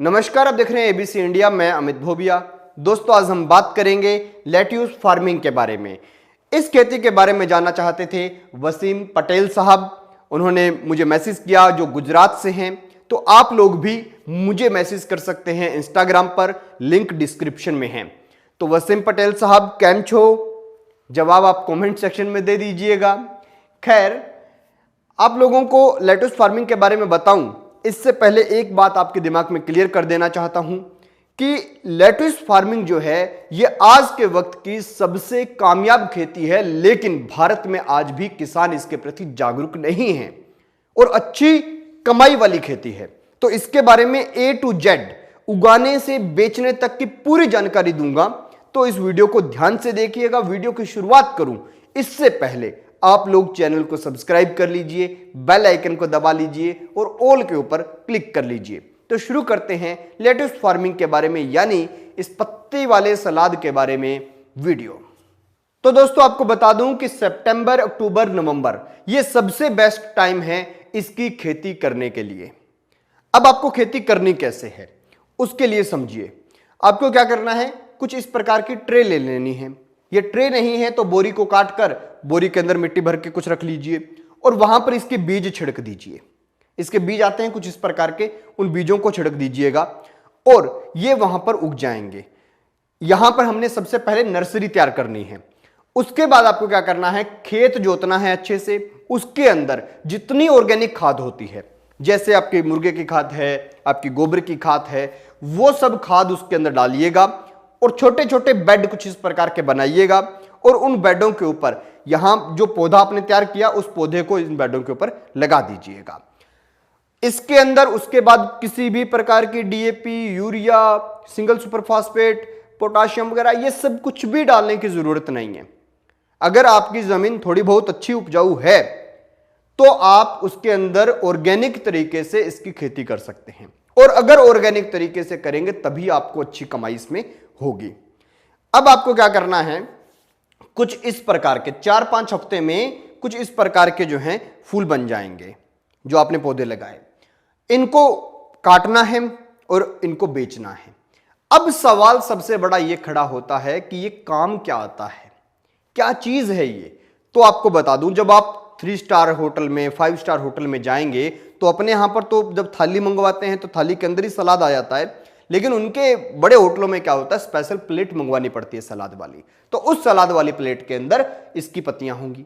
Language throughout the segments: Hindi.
नमस्कार, आप देख रहे हैं एबीसी इंडिया। मैं अमित भोबिया। दोस्तों, आज हम बात करेंगे लेट्यूस फार्मिंग के बारे में। इस खेती के बारे में जानना चाहते थे वसीम पटेल साहब। उन्होंने मुझे मैसेज किया, जो गुजरात से हैं। तो आप लोग भी मुझे मैसेज कर सकते हैं इंस्टाग्राम पर, लिंक डिस्क्रिप्शन में है। तो वसीम पटेल साहब, कैम छो? जवाब आप कमेंट सेक्शन में दे दीजिएगा। खैर, आप लोगों को लेट्यूस फार्मिंग के बारे में बताऊं इससे पहले एक बात आपके दिमाग में क्लियर कर देना चाहता हूं कि लेट्यूस फार्मिंग जो है ये आज के वक्त की सबसे कामयाब खेती है, लेकिन भारत में आज भी किसान इसके प्रति जागरूक नहीं हैं और अच्छी कमाई वाली खेती है। तो इसके बारे में A to Z, उगाने से बेचने तक की पूरी जानकारी दूंगा। तो इस वीडियो को ध्यान से देखिएगा। वीडियो की शुरुआत करूं इससे पहले आप लोग चैनल को सब्सक्राइब कर लीजिए, बेल आइकन को दबा लीजिए और ऑल के ऊपर क्लिक कर लीजिए। तो शुरू करते हैं लेट्यूस फार्मिंग के बारे में, यानी इस पत्ते वाले सलाद के बारे में वीडियो। तो दोस्तों, आपको बता दूं कि सितंबर, अक्टूबर, नवंबर ये सबसे बेस्ट टाइम है इसकी खेती करने के लिए। अब आपको खेती करनी कैसे है उसके लिए समझिए। आपको क्या करना है, कुछ इस प्रकार की ट्रे ले लेनी है। ये ट्रे नहीं है तो बोरी को काट कर बोरी के अंदर मिट्टी भर के कुछ रख लीजिए और वहां पर इसके बीज छिड़क दीजिए। इसके बीज आते हैं कुछ इस प्रकार के, उन बीजों को छिड़क दीजिएगा और ये वहां पर उग जाएंगे। यहां पर हमने सबसे पहले नर्सरी तैयार करनी है। उसके बाद आपको क्या करना है, खेत जोतना है अच्छे से। उसके अंदर जितनी ऑर्गेनिक खाद होती है, जैसे आपके मुर्गे की खाद है, आपकी गोबर की खाद है, वो सब खाद उसके अंदर डालिएगा और छोटे छोटे बेड कुछ इस प्रकार के बनाइएगा और उन बेडों के ऊपर यहां जो पौधा आपने तैयार किया उस पौधे को इन बेडों के ऊपर लगा दीजिएगा। इसके अंदर उसके बाद किसी भी प्रकार की DAP, urea, single super phosphate, potassium वगैरह ये सब कुछ भी डालने की जरूरत नहीं है। अगर आपकी जमीन थोड़ी बहुत अच्छी उपजाऊ है तो आप उसके अंदर ऑर्गेनिक तरीके से इसकी खेती कर सकते हैं, और अगर ऑर्गेनिक तरीके से करेंगे तभी आपको अच्छी कमाई इसमें होगी। अब आपको क्या करना है, कुछ इस प्रकार के 4-5 हफ्ते में कुछ इस प्रकार के जो हैं फूल बन जाएंगे जो आपने पौधे लगाए। इनको काटना है और इनको बेचना है। अब सवाल सबसे बड़ा ये खड़ा होता है कि ये काम क्या आता है, क्या चीज है ये। तो आपको बता दूं, जब आप 3 स्टार होटल में, 5 स्टार होटल में जाएंगे तो अपने यहां पर तो जब थाली मंगवाते हैं तो थाली के अंदर ही सलाद आ जाता है, लेकिन उनके बड़े होटलों में क्या होता है, स्पेशल प्लेट मंगवानी पड़ती है सलाद वाली। तो उस सलाद वाली प्लेट के अंदर इसकी पत्तियां होंगी।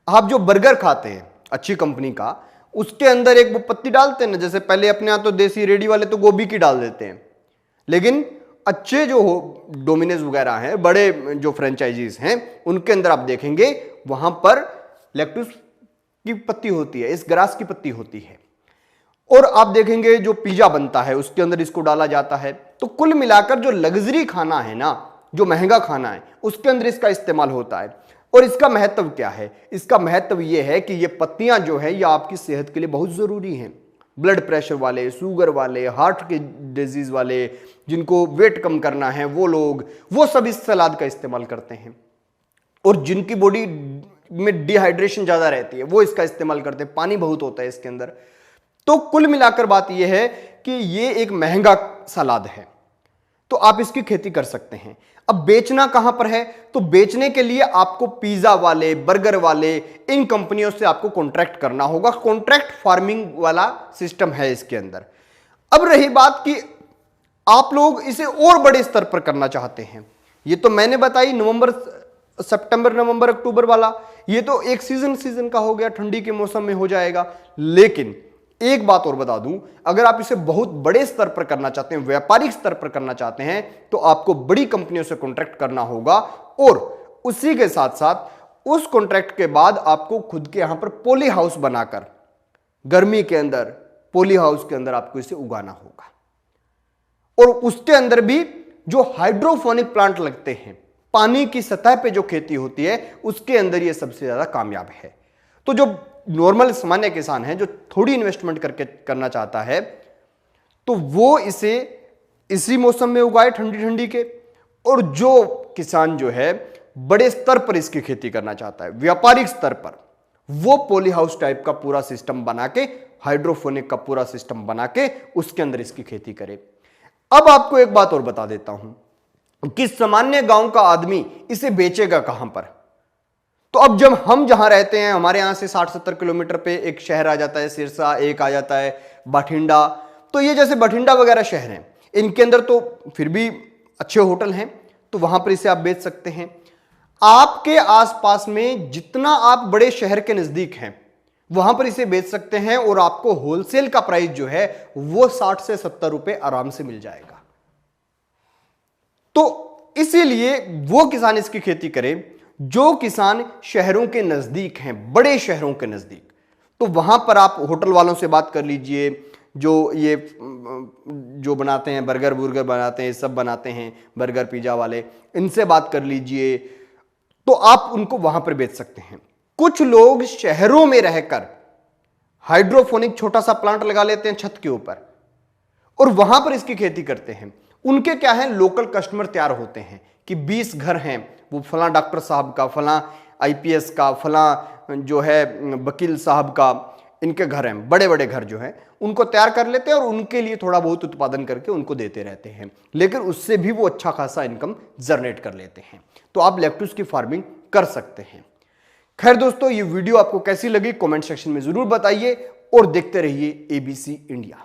आप जो बर्गर खाते हैं अच्छी कंपनी का, उसके अंदर एक वो पत्ती डालते हैं ना, जैसे पहले अपने यहां तो देसी रेडी वाले तो गोभी की डाल देते हैं, लेकिन अच्छे जो डोमिनोज वगैरह हैं, बड़े जो फ्रेंचाइजीज हैं, उनके अंदर आप देखेंगे वहां पर लेट्यूस की पत्ती होती है, इस ग्रास की पत्ती होती है। और आप देखेंगे जो पिज्जा बनता है उसके अंदर इसको डाला जाता है। तो कुल मिलाकर जो लग्जरी खाना है ना, जो महंगा खाना है, उसके अंदर इसका इस्तेमाल होता है। और इसका महत्व क्या है, इसका महत्व यह है कि ये पत्तियां जो है ये आपकी सेहत के लिए बहुत जरूरी हैं। ब्लड प्रेशर वाले, शुगर वाले, हार्ट के डिजीज वाले, जिनको वेट कम करना है वो लोग, वो सब इस सलाद का इस्तेमाल करते हैं। और जिनकी बॉडी में डिहाइड्रेशन ज्यादा रहती है वो इसका इस्तेमाल करते हैं, पानी बहुत होता है इसके अंदर। तो कुल मिलाकर बात यह है कि यह एक महंगा सलाद है, तो आप इसकी खेती कर सकते हैं। अब बेचना कहां पर है, तो बेचने के लिए आपको पिज्जा वाले, बर्गर वाले, इन कंपनियों से आपको कॉन्ट्रैक्ट करना होगा। कॉन्ट्रैक्ट फार्मिंग वाला सिस्टम है इसके अंदर। अब रही बात कि आप लोग इसे और बड़े स्तर पर करना चाहते हैं, ये तो मैंने बताई सितंबर, नवंबर, अक्टूबर वाला, ये तो एक सीजन का हो गया, ठंडी के मौसम में हो जाएगा। लेकिन एक बात और बता दूं, अगर आप इसे बहुत बड़े स्तर पर करना चाहते हैं, व्यापारिक स्तर पर करना चाहते हैं, तो आपको बड़ी कंपनियों से कॉन्ट्रैक्ट करना होगा। और उसी के साथ साथ उस कॉन्ट्रैक्ट के बाद आपको खुद के यहां पर पॉली हाउस बनाकर, गर्मी के अंदर पॉली हाउस के अंदर आपको इसे उगाना होगा। और उसके अंदर भी जो हाइड्रोफोनिक प्लांट लगते हैं, पानी की सतह पे जो खेती होती है, उसके अंदर यह सबसे ज्यादा कामयाब है। तो जो नॉर्मल सामान्य किसान है, जो थोड़ी इन्वेस्टमेंट करके करना चाहता है, तो वो इसे इसी मौसम में उगाए, ठंडी ठंडी के। और जो किसान जो है बड़े स्तर पर इसकी खेती करना चाहता है, व्यापारिक स्तर पर, वो पॉली हाउस टाइप का पूरा सिस्टम बना के हाइड्रोपोनिक का पूरा सिस्टम बना के उसके अंदर इसकी खेती करें। अब आपको एक बात और बता देता हूं कि सामान्य गांव का आदमी इसे बेचेगा कहां पर। तो अब जब हम जहां रहते हैं, हमारे यहां से 60-70 किलोमीटर पे एक शहर आ जाता है सिरसा, एक आ जाता है बठिंडा। तो ये जैसे बठिंडा वगैरह शहर हैं, इनके अंदर तो फिर भी अच्छे होटल हैं, तो वहां पर इसे आप बेच सकते हैं। आपके आसपास में जितना आप बड़े शहर के नजदीक हैं वहां पर इसे बेच सकते हैं और आपको होलसेल का प्राइस जो है वो 60 से 70 रुपए आराम से मिल जाएगा। तो इसीलिए वो किसान इसकी खेती करे जो किसान शहरों के नजदीक हैं, बड़े शहरों के नजदीक। तो वहां पर आप होटल वालों से बात कर लीजिए, जो बनाते हैं बर्गर बुर्गर बनाते हैं, सब बनाते हैं बर्गर पिज्जा वाले, इनसे बात कर लीजिए, तो आप उनको वहां पर बेच सकते हैं। कुछ लोग शहरों में रहकर हाइड्रोपोनिक छोटा सा प्लांट लगा लेते हैं छत के ऊपर और वहां पर इसकी खेती करते हैं। उनके क्या है, लोकल कस्टमर तैयार होते हैं कि 20 घर हैं, वो फला डॉक्टर साहब का, फला आईपीएस का, फला जो है वकील साहब का, इनके घर हैं, बड़े बड़े घर जो हैं, उनको तैयार कर लेते हैं और उनके लिए थोड़ा बहुत उत्पादन करके उनको देते रहते हैं, लेकिन उससे भी वो अच्छा खासा इनकम जनरेट कर लेते हैं। तो आप लेट्यूस की फार्मिंग कर सकते हैं। खैर दोस्तों, ये वीडियो आपको कैसी लगी कमेंट सेक्शन में जरूर बताइए और देखते रहिए एबीसी इंडिया।